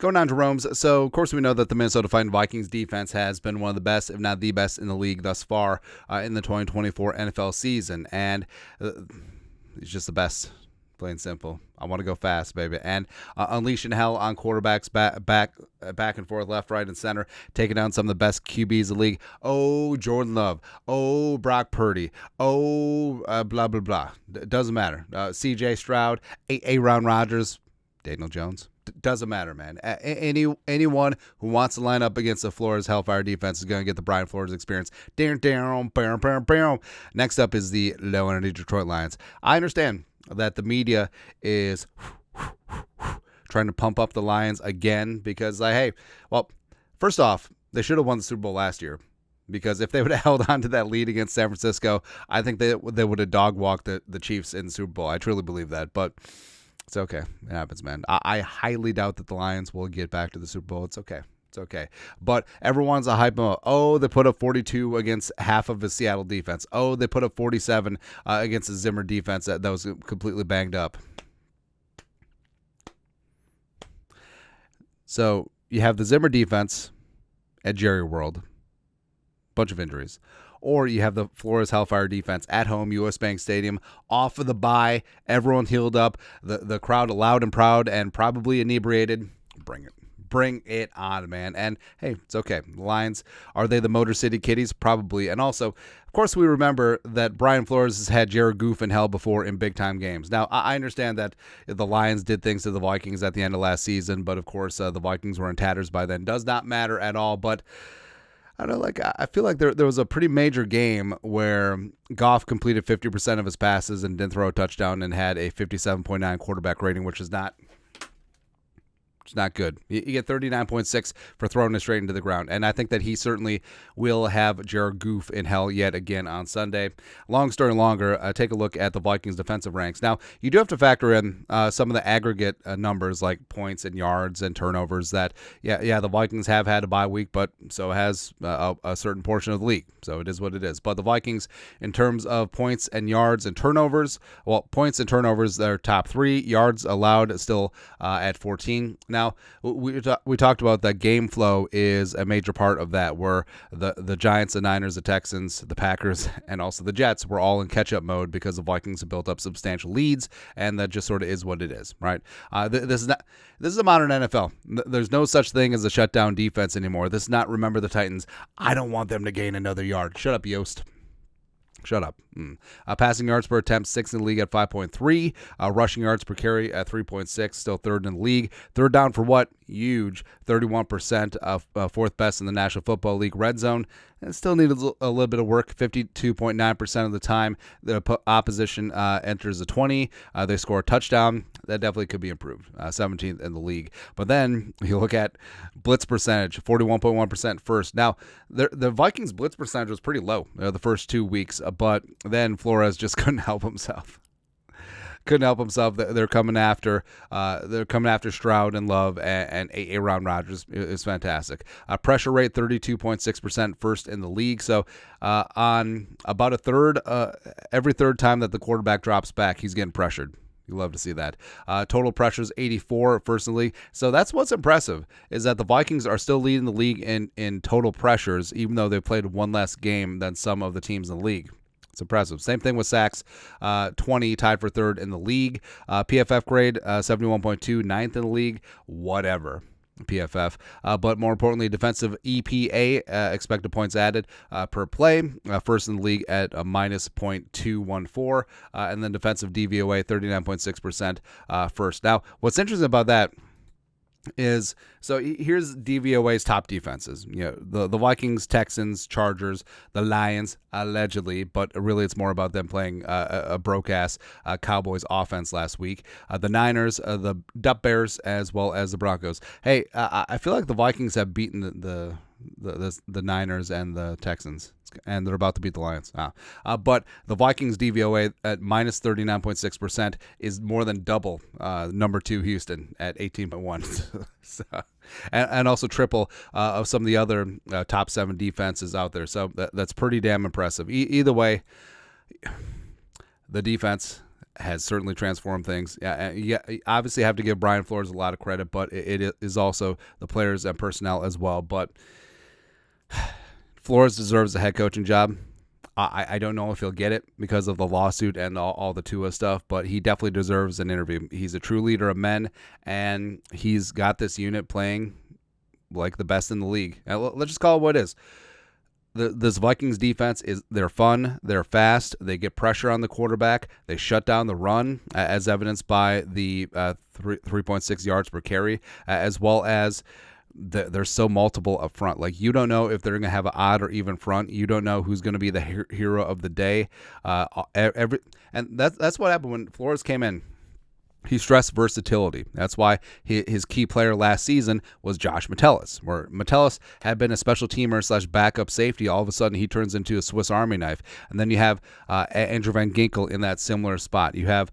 Going on to Rome's. So, of course, we know that the Minnesota Vikings defense has been one of the best, if not the best, in the league thus far in the 2024 NFL season. And it's just the best, plain and simple. I want to go fast, baby. And unleashing hell on quarterbacks back and forth, left, right, and center, taking down some of the best QBs in the league. Oh, Jordan Love. Oh, Brock Purdy. Oh, blah, blah, blah. Doesn't matter. CJ Stroud, Aaron Rodgers, Daniel Jones. Doesn't matter, man. Anyone who wants to line up against the Flores Hellfire defense is going to get the Brian Flores experience. Next up is the low-energy Detroit Lions. I understand that the media is trying to pump up the Lions again because, first off, they should have won the Super Bowl last year. Because if they would have held on to that lead against San Francisco, I think they would have dog-walked the Chiefs in the Super Bowl. I truly believe that, but it's okay. It happens, man. I highly doubt that the Lions will get back to the Super Bowl. It's okay. It's okay. But everyone's a hype. Oh, they put up 42 against half of the Seattle defense. Oh, they put up 47 against the Zimmer defense that was completely banged up. So you have the Zimmer defense at Jerry World. Bunch of injuries. Or you have the Flores Hellfire defense at home, U.S. Bank Stadium, off of the bye, everyone healed up, the crowd loud and proud and probably inebriated. Bring it on, man. And, hey, it's okay. The Lions, are they the Motor City Kitties? Probably. And also, of course, we remember that Brian Flores has had Jared Goff in hell before in big-time games. Now, I understand that the Lions did things to the Vikings at the end of last season, but, of course, the Vikings were in tatters by then. Does not matter at all, but I don't know, I feel like there was a pretty major game where Goff completed 50% of his passes and didn't throw a touchdown and had a 57.9 quarterback rating, which is not good. You get 39.6 for throwing it straight into the ground. And I think that he certainly will have Jared Goff in hell yet again on Sunday. Long story longer, take a look at the Vikings defensive ranks. Now, you do have to factor in some of the aggregate numbers like points and yards and turnovers that, the Vikings have had a bye week, but so has a certain portion of the league. So it is what it is. But the Vikings, in terms of points and yards and turnovers, points and turnovers, they're top 3. Yards allowed still at 14. Now, we talked about that game flow is a major part of that, where the Giants, the Niners, the Texans, the Packers, and also the Jets were all in catch-up mode because the Vikings have built up substantial leads, and that just sort of is what it is, right? This is a modern NFL. There's no such thing as a shutdown defense anymore. This is not Remember the Titans. I don't want them to gain another yard. Shut up, Yost. Shut up. Passing yards per attempt, 6th in the league at 5.3. Rushing yards per carry at 3.6, still 3rd in the league. Third down for what? Huge. 31% of 4th best in the National Football League. Red zone, and still need a little bit of work. 52.9% of the time the opposition enters the 20. They score a touchdown. That definitely could be improved. 17th in the league. But then you look at blitz percentage, 41.1% first. Now, the Vikings blitz percentage was pretty low the first 2 weeks, but then Flores just couldn't help himself. They're coming after Stroud and Love and Aaron Rodgers. It's fantastic. Pressure rate 32.6%, first in the league. So on about a third, every third time that the quarterback drops back, he's getting pressured. You love to see that. Total pressures 84, first in the league. So that's what's impressive, is that the Vikings are still leading the league in total pressures, even though they played one less game than some of the teams in the league. It's impressive. Same thing with sacks, 20, tied for 3rd in the league. PFF grade, 71.2, 9th in the league. Whatever. PFF, but more importantly, defensive EPA, expected points added per play, first in the league at a minus 0.214, and then defensive DVOA, 39.6%, first. Now, what's interesting about that is, so here's DVOA's top defenses. The Vikings, Texans, Chargers, the Lions, allegedly, but really it's more about them playing a broke-ass Cowboys offense last week. The Niners, the Duck Bears, as well as the Broncos. Hey, I feel like the Vikings have beaten the Niners and the Texans, and they're about to beat the Lions. But the Vikings DVOA at minus 39.6% is more than double number 2 Houston at 18.1. So, and also triple of some of the other top 7 defenses out there. So that's pretty damn impressive. Either way, the defense has certainly transformed things. Yeah, you obviously have to give Brian Flores a lot of credit, but it is also the players and personnel as well. But Flores deserves a head coaching job. I don't know if he'll get it because of the lawsuit and all the Tua stuff, but he definitely deserves an interview. He's a true leader of men, and he's got this unit playing like the best in the league. And let's just call it what it is. This Vikings defense they're fun, they're fast, they get pressure on the quarterback, they shut down the run, as evidenced by the 3.6 yards per carry, as well as they're so multiple up front. Like, you don't know if they're going to have an odd or even front. You don't know who's going to be the hero of the day. And that's what happened when Flores came in. He stressed versatility. That's why his key player last season was Josh Metellus, where Metellus had been a special teamer / backup safety. All of a sudden, he turns into a Swiss Army knife. And then you have Andrew Van Ginkel in that similar spot. You have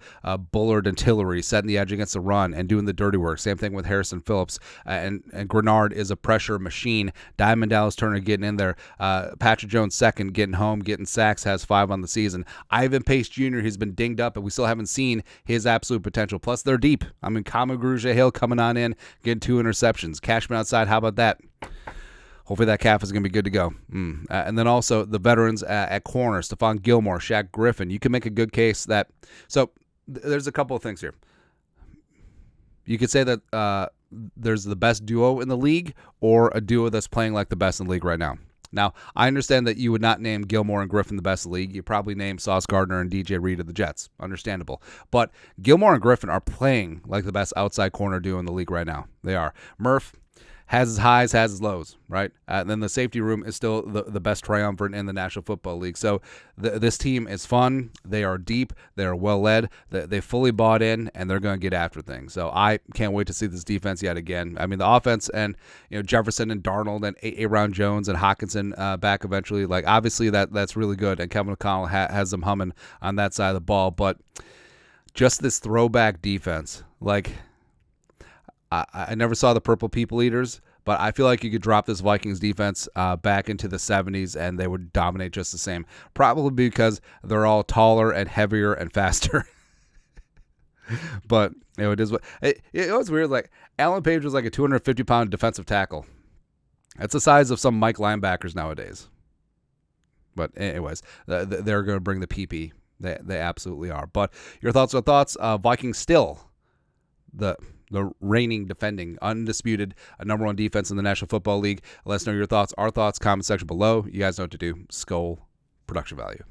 Bullard and Tillery setting the edge against the run and doing the dirty work. Same thing with Harrison Phillips. And Grenard is a pressure machine. Diamond Dallas Turner getting in there. Patrick Jones second, getting home, getting sacks, has 5 on the season. Ivan Pace Jr., he's been dinged up, but we still haven't seen his absolute potential. Plus, they're deep. I mean, Kamagrujah Hill coming on in, getting 2 interceptions. Cashman outside, how about that? Hopefully that calf is going to be good to go. And then also the veterans at corner, Stephon Gilmore, Shaq Griffin. You can make a good case that... So there's a couple of things here. You could say that there's the best duo in the league or a duo that's playing like the best in the league right now. Now, I understand that you would not name Gilmore and Griffin the best in the league. You probably name Sauce Gardner and DJ Reed of the Jets. Understandable. But Gilmore and Griffin are playing like the best outside corner duo in the league right now. They are. Murph has his highs, has his lows, right? And then the safety room is still the best triumvirate in the National Football League. So this team is fun. They are deep. They are well led. They fully bought in, and they're going to get after things. So I can't wait to see this defense yet again. I mean, the offense and Jefferson and Darnold and Aaron Jones and Hockenson back eventually. Like, obviously that's really good, and Kevin O'Connell has them humming on that side of the ball. But just this throwback defense, like. I never saw the Purple People Eaters, but I feel like you could drop this Vikings defense back into the 70s and they would dominate just the same. Probably because they're all taller and heavier and faster. But it is what it was weird. Like, Alan Page was like a 250-pound defensive tackle. That's the size of some Mike linebackers nowadays. But anyways, they're going to bring the PP. They absolutely are. But your thoughts are thoughts. Vikings still the reigning, defending, undisputed number 1 defense in the National Football League. Let us know your thoughts. Our thoughts, comment section below. You guys know what to do. Skull production value.